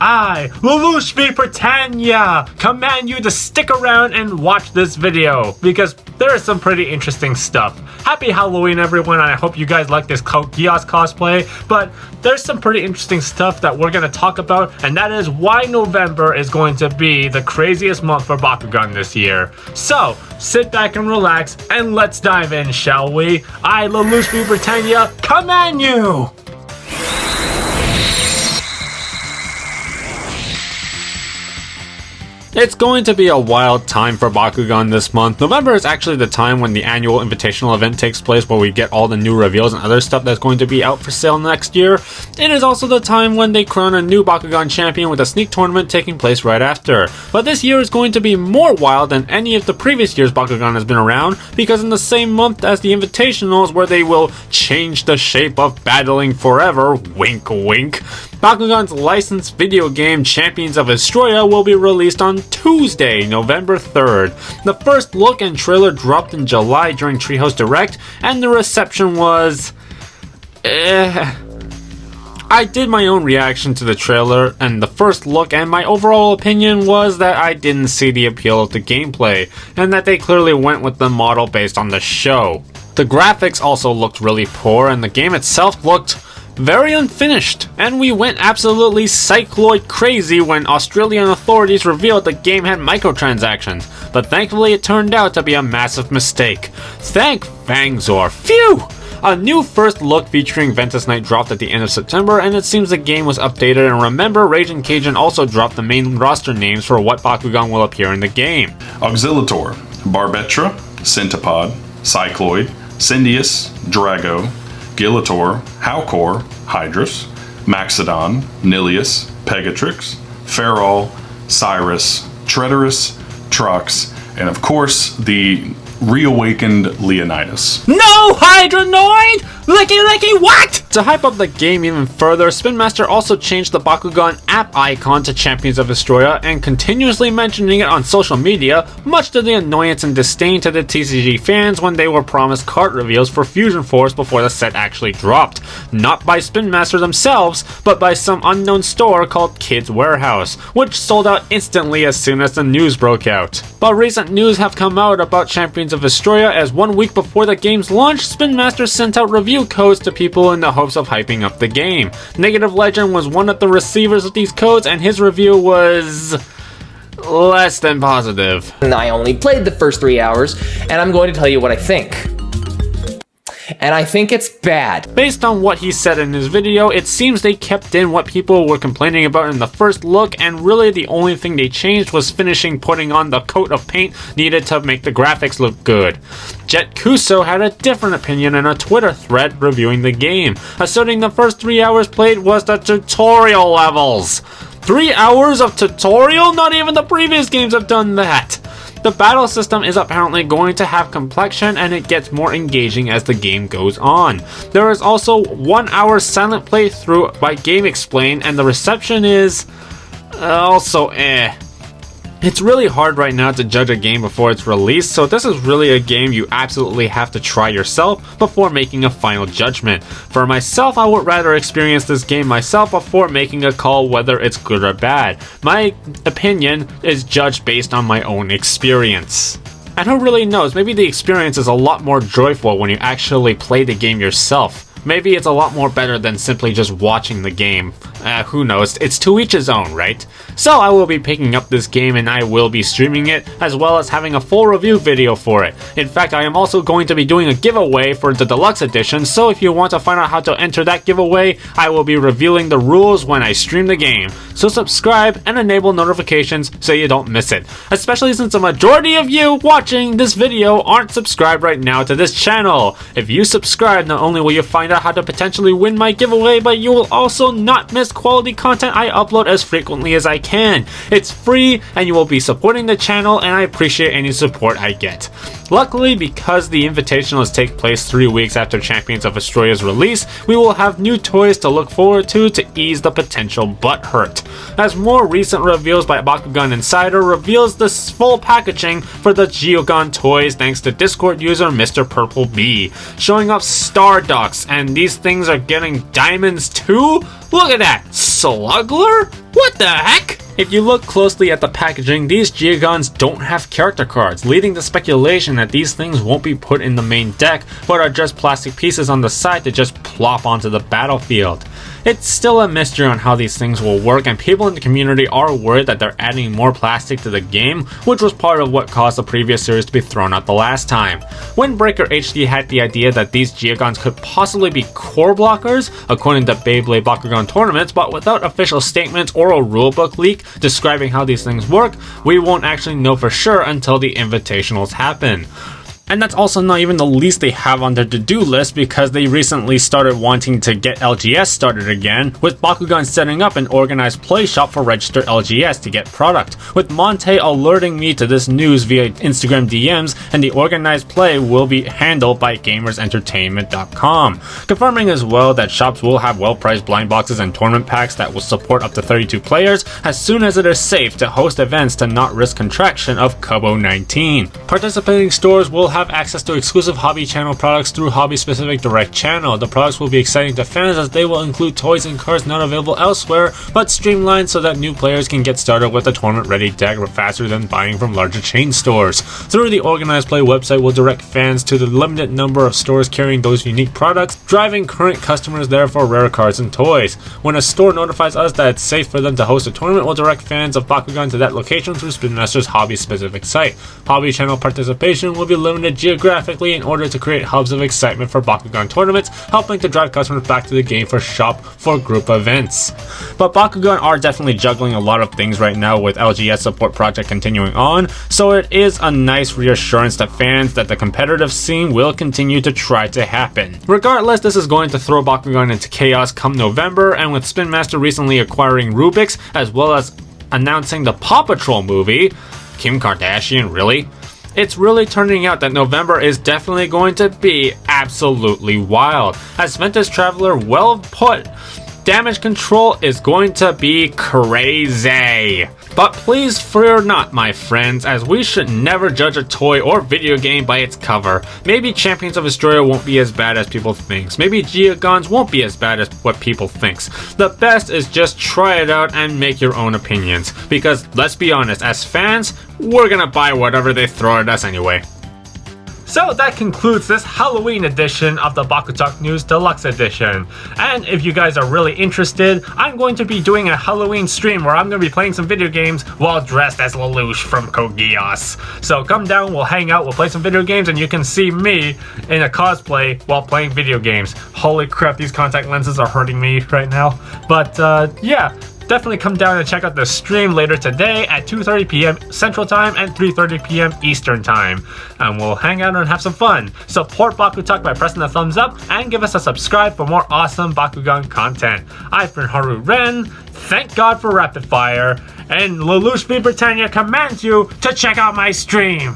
I, Lelouch v Britannia, command you to stick around and watch this video because there is some pretty interesting stuff. Happy Halloween everyone, and I hope you guys like this Geass cosplay, but there's some pretty interesting stuff that we're going to talk about, and that is why November is going to be the craziest month for Bakugan this year. So, sit back and relax, and let's dive in, shall we? I, Lelouch v Britannia, command you! It's going to be a wild time for Bakugan this month. November is actually the time when the annual invitational event takes place, where we get all the new reveals and other stuff that's going to be out for sale next year. It is also the time when they crown a new Bakugan champion with a sneak tournament taking place right after. But this year is going to be more wild than any of the previous years Bakugan has been around, because in the same month as the invitationals, where they will change the shape of battling forever, wink wink, Bakugan's licensed video game Champions of Vestroia will be released on Tuesday, November 3rd. The first look and trailer dropped in July during Treehouse Direct, and the reception was... I did my own reaction to the trailer and the first look, and my overall opinion was that I didn't see the appeal of the gameplay, and that they clearly went with the model based on the show. The graphics also looked really poor, and the game itself looked very unfinished, and we went absolutely cycloid crazy when Australian authorities revealed the game had microtransactions, but thankfully it turned out to be a massive mistake. Thank Fangzor, phew! A new first look featuring Ventus Knight dropped at the end of September, and it seems the game was updated, and remember, Raging Cajun also dropped the main roster names for what Bakugan will appear in the game. Auxilitor, Barbetra, Centipod, Cycloid, Syndius, Drago, Gillator, Halcor, Hydrus, Maxodon, Nilius, Pegatrix, Ferrol, Cyrus, Tretorous, Trux, and of course the reawakened Leonidas. No, Hydronoid! Licky, what? To hype up the game even further, Spin Master also changed the Bakugan app icon to Champions of Vestroia and continuously mentioning it on social media, much to the annoyance and disdain to the TCG fans when they were promised card reveals for Fusion Force before the set actually dropped. Not by Spin Master themselves, but by some unknown store called Kids Warehouse, which sold out instantly as soon as the news broke out. But recent news have come out about Champions of Vestroia, as 1 week before the game's launch, Spin Master sent out review codes to people in the hopes of hyping up the game. Negative Legend was one of the receivers of these codes, and his review was less than positive. I only played the first 3 hours, and I'm going to tell you what I think. And I think it's bad. Based on what he said in his video, it seems they kept in what people were complaining about in the first look, and really the only thing they changed was finishing putting on the coat of paint needed to make the graphics look good. Dan Kouzo had a different opinion in a Twitter thread reviewing the game, asserting the first 3 hours played was the tutorial levels. 3 hours of tutorial? Not even the previous games have done that. The battle system is apparently going to have complexion, and it gets more engaging as the game goes on. There is also 1 hour silent playthrough by Game Explain, and the reception is also It's really hard right now to judge a game before it's released, so this is really a game you absolutely have to try yourself before making a final judgment. For myself, I would rather experience this game myself before making a call whether it's good or bad. My opinion is judged based on my own experience. And who really knows, maybe the experience is a lot more joyful when you actually play the game yourself. Maybe it's a lot more better than simply just watching the game. Who knows, it's to each his own, right? So I will be picking up this game, and I will be streaming it, as well as having a full review video for it. In fact, I am also going to be doing a giveaway for the Deluxe edition, so if you want to find out how to enter that giveaway, I will be revealing the rules when I stream the game. So subscribe and enable notifications so you don't miss it. Especially since the majority of you watching this video aren't subscribed right now to this channel. If you subscribe, not only will you find out how to potentially win my giveaway, but you will also not miss quality content I upload as frequently as I can. It's free, and you will be supporting the channel, and I appreciate any support I get. Luckily, because the Invitationals take place 3 weeks after Champions of Astroya's release, we will have new toys to look forward to ease the potential butthurt. As more recent reveals by Bakugan Insider reveals the full packaging for the Geogon toys thanks to Discord user Mr. Purple B, showing off Starducks, and these things are getting diamonds too? Look at that! Sluggler? What the heck? If you look closely at the packaging, these Geogons don't have character cards, leading to speculation that these things won't be put in the main deck, but are just plastic pieces on the side to just plop onto the battlefield. It's still a mystery on how these things will work, and people in the community are worried that they're adding more plastic to the game, which was part of what caused the previous series to be thrown out the last time. Windbreaker HD had the idea that these Geogons could possibly be core blockers, according to Beyblade Bakugan tournaments, but without official statements or a rulebook leak describing how these things work, we won't actually know for sure until the Invitationals happen. And that's also not even the least they have on their to-do list, because they recently started wanting to get LGS started again, with Bakugan setting up an organized play shop for registered LGS to get product, with Monte alerting me to this news via Instagram DMs, and the organized play will be handled by gamersentertainment.com, confirming as well that shops will have well-priced blind boxes and tournament packs that will support up to 32 players as soon as it is safe to host events to not risk contraction of COVID-19. Participating stores will have access to exclusive hobby channel products through hobby specific direct channel. The products will be exciting to fans as they will include toys and cards not available elsewhere, but streamlined so that new players can get started with a tournament ready deck faster than buying from larger chain stores. Through the organized play website will direct fans to the limited number of stores carrying those unique products, driving current customers there for rare cards and toys. When a store notifies us that it's safe for them to host a tournament, we'll direct fans of Bakugan to that location through Spin Master's hobby specific site. Hobby channel participation will be limited geographically in order to create hubs of excitement for Bakugan tournaments, helping to drive customers back to the game for shop for group events. But Bakugan are definitely juggling a lot of things right now with LGS support project continuing on, so it is a nice reassurance to fans that the competitive scene will continue to try to happen. Regardless, this is going to throw Bakugan into chaos come November, and with Spin Master recently acquiring Rubik's as well as announcing the Paw Patrol movie, Kim Kardashian, really? It's really turning out that November is definitely going to be absolutely wild. As Ventus Traveler well put, damage control is going to be crazy. But please fear not, my friends, as we should never judge a toy or video game by its cover. Maybe Champions of Astroya won't be as bad as people think. Maybe Geogons won't be as bad as what people thinks. The best is just try it out and make your own opinions. Because let's be honest, as fans, we're gonna buy whatever they throw at us anyway. So that concludes this Halloween edition of the BakuTalk News Deluxe Edition. And if you guys are really interested, I'm going to be doing a Halloween stream where I'm going to be playing some video games while dressed as Lelouch from Code Geass. So come down, we'll hang out, we'll play some video games, and you can see me in a cosplay while playing video games. Holy crap, these contact lenses are hurting me right now. But yeah. Definitely come down and check out the stream later today at 2:30 p.m. Central Time and 3:30 p.m. Eastern Time. And we'll hang out and have some fun. Support BakuTalk by pressing the thumbs up and give us a subscribe for more awesome Bakugan content. I've been Haru Ren. Thank God for Rapid Fire. And Lelouch V Britannia commands you to check out my stream.